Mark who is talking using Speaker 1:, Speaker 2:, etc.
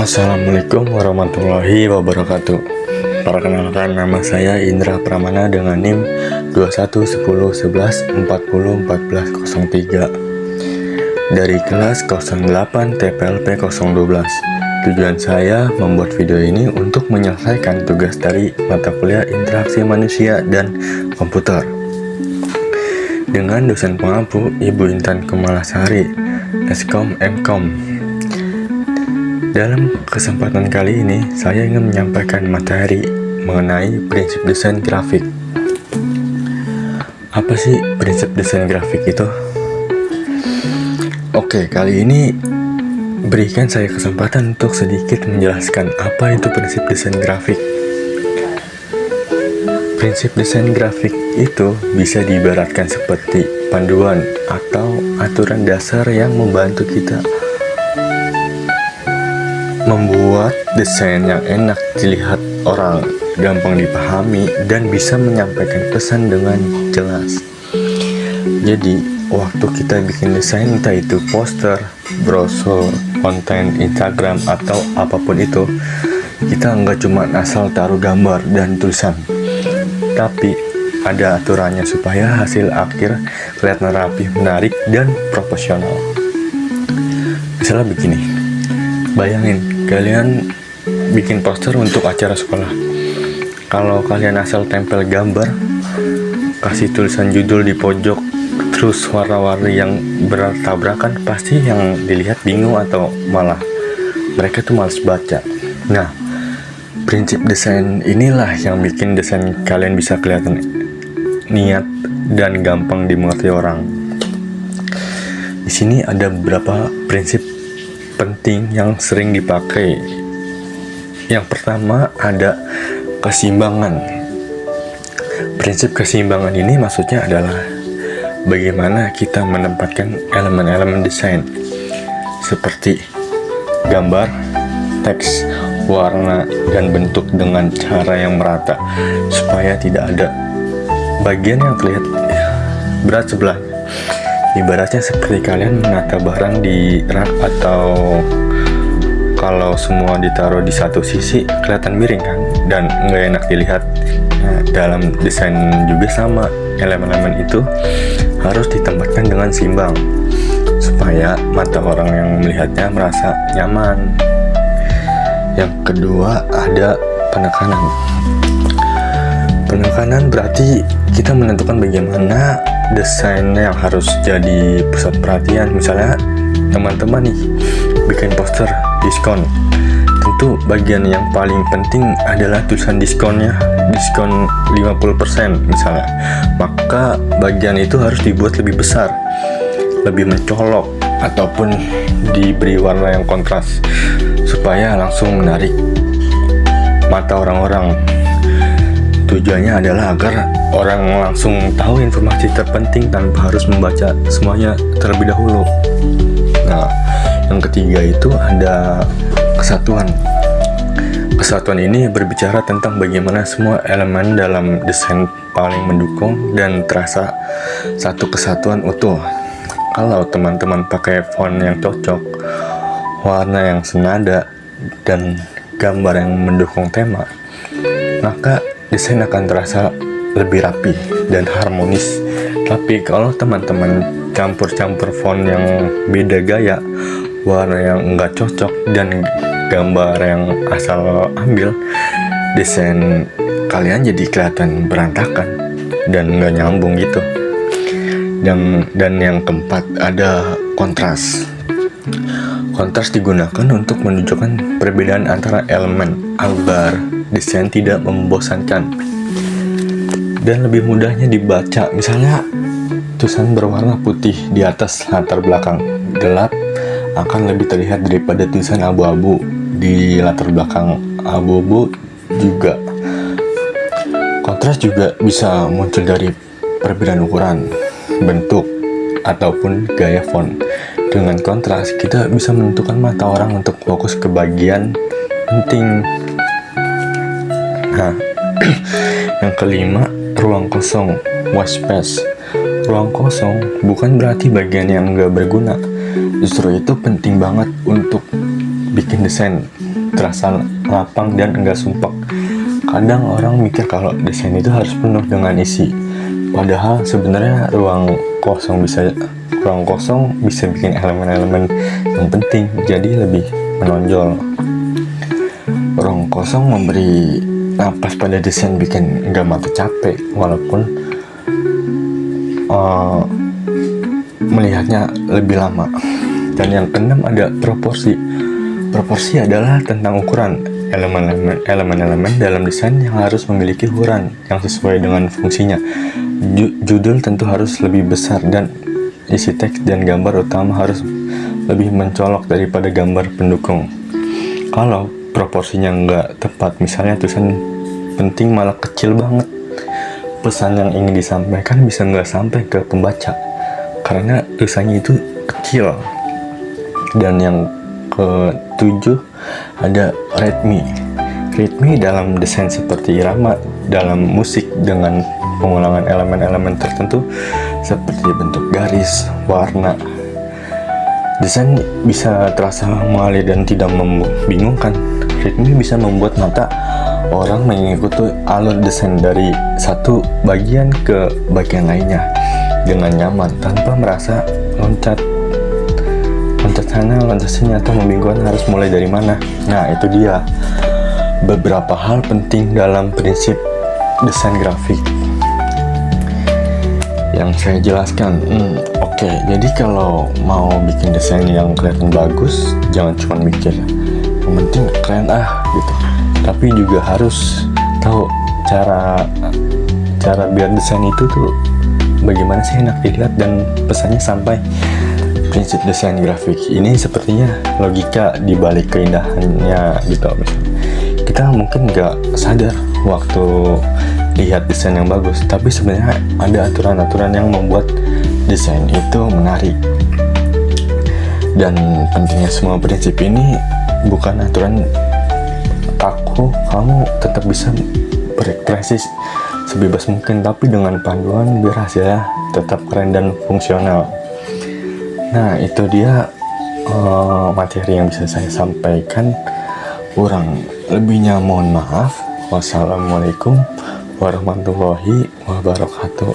Speaker 1: Assalamualaikum warahmatullahi wabarakatuh. Perkenalkan, nama saya Indra Pramana dengan NIM 211011401403 dari kelas 08 TPLP 012. Tujuan saya membuat video ini untuk menyelesaikan tugas dari mata kuliah interaksi manusia dan komputer dengan dosen pengampu Ibu Intan Kumalasari, Eskom Mkom. Dalam kesempatan kali ini, saya ingin menyampaikan materi mengenai prinsip desain grafik. Apa sih prinsip desain grafik itu? Oke, kali ini berikan saya kesempatan untuk sedikit menjelaskan apa itu prinsip desain grafik. Prinsip desain grafik itu bisa diibaratkan seperti panduan atau aturan dasar yang membantu kita membuat desain yang enak dilihat orang, gampang dipahami, dan bisa menyampaikan pesan dengan jelas. Jadi, waktu kita bikin desain, entah itu poster, brosur, konten Instagram, atau apapun itu, kita nggak cuma asal taruh gambar dan tulisan, tapi ada aturannya supaya hasil akhir kelihatan rapi, menarik, dan profesional. Misalnya begini, bayangin kalian bikin poster untuk acara sekolah. Kalau kalian asal tempel gambar, kasih tulisan judul di pojok, terus warna-warni yang bertabrakan, pasti yang dilihat bingung atau malah mereka tuh malas baca. Nah, prinsip desain inilah yang bikin desain kalian bisa kelihatan niat dan gampang dimengerti orang. Di sini ada beberapa prinsip penting yang sering dipakai. Yang pertama ada keseimbangan. Prinsip keseimbangan ini maksudnya adalah bagaimana kita menempatkan elemen-elemen desain seperti gambar, teks, warna, dan bentuk dengan cara yang merata supaya tidak ada bagian yang terlihat berat sebelah. Ibaratnya seperti kalian menata barang di rak, atau kalau semua ditaruh di satu sisi kelihatan miring kan, dan nggak enak dilihat. Nah, dalam desain juga sama, elemen-elemen itu harus ditempatkan dengan seimbang supaya mata orang yang melihatnya merasa nyaman. Yang kedua ada penekanan. Penekanan berarti kita menentukan bagaimana desain yang harus jadi pusat perhatian. Misalnya teman-teman nih bikin poster diskon, tentu bagian yang paling penting adalah tulisan diskonnya, diskon 50% misalnya. Maka bagian itu harus dibuat lebih besar, lebih mencolok, ataupun diberi warna yang kontras supaya langsung menarik mata orang-orang. Tujuannya adalah agar orang langsung tahu informasi terpenting tanpa harus membaca semuanya terlebih dahulu. Nah, yang ketiga itu ada kesatuan. Kesatuan ini berbicara tentang bagaimana semua elemen dalam desain paling mendukung dan terasa satu kesatuan utuh. Kalau teman-teman pakai font yang cocok, warna yang senada, dan gambar yang mendukung tema, maka desain akan terasa lebih rapi dan harmonis. Tapi kalau teman-teman campur-campur font yang beda gaya, warna yang enggak cocok, dan gambar yang asal ambil, desain kalian jadi kelihatan berantakan dan enggak nyambung gitu. Dan yang keempat ada kontras. Kontras digunakan untuk menunjukkan perbedaan antara elemen agar desain tidak membosankan dan lebih mudahnya dibaca. Misalnya tulisan berwarna putih di atas latar belakang gelap akan lebih terlihat daripada tulisan abu-abu di latar belakang abu-abu juga. Kontras juga bisa muncul dari perbedaan ukuran, bentuk, ataupun gaya font. Dengan kontras, kita bisa menentukan mata orang untuk fokus ke bagian penting. Nah, yang kelima, ruang kosong, white space. Ruang kosong bukan berarti bagian yang nggak berguna. Justru itu penting banget untuk bikin desain. terasa lapang dan enggak sumpek. Kadang orang mikir kalau desain itu harus penuh dengan isi, padahal sebenarnya ruang kosong bisa bikin elemen-elemen yang penting jadi lebih menonjol. Ruang kosong memberi napas pada desain, bikin enggak mata capek walaupun melihatnya lebih lama. Dan yang keenam ada proporsi. Proporsi adalah tentang ukuran. Elemen-elemen dalam desain yang harus memiliki ukuran yang sesuai dengan fungsinya. Judul tentu harus lebih besar dan isi teks dan gambar utama harus lebih mencolok daripada gambar pendukung. Kalau proporsinya nggak tepat, misalnya tulisan penting malah kecil banget, pesan yang ingin disampaikan bisa nggak sampai ke pembaca karena tulisannya itu kecil. Dan yang ketujuh ada ritme. Ritme dalam desain seperti irama dalam musik dengan pengulangan elemen-elemen tertentu seperti bentuk garis, warna. Desain bisa terasa mengalir dan tidak membingungkan. Ritme bisa membuat mata orang mengikuti alur desain dari satu bagian ke bagian lainnya dengan nyaman tanpa merasa loncat sana, loncat sini, atau membingungkan harus mulai dari mana. Nah, itu dia beberapa hal penting dalam prinsip desain grafik yang saya jelaskan. Oke, jadi kalau mau bikin desain yang kelihatan bagus, jangan cuma mikir yang penting keren gitu, tapi juga harus tahu cara biar desain itu tuh bagaimana sih enak dilihat dan pesannya sampai. Prinsip desain grafik ini sepertinya logika dibalik keindahannya gitu. Misalnya kita mungkin nggak sadar waktu lihat desain yang bagus, tapi sebenarnya ada aturan-aturan yang membuat desain itu menarik. Dan pentingnya semua prinsip ini bukan aturan kaku, kamu tetap bisa berekspresi sebebas mungkin, tapi dengan panduan biar hasilnya tetap keren dan fungsional. Nah, itu dia materi yang bisa saya sampaikan. Kurang lebihnya mohon maaf. Wassalamualaikum warahmatullahi wabarakatuh.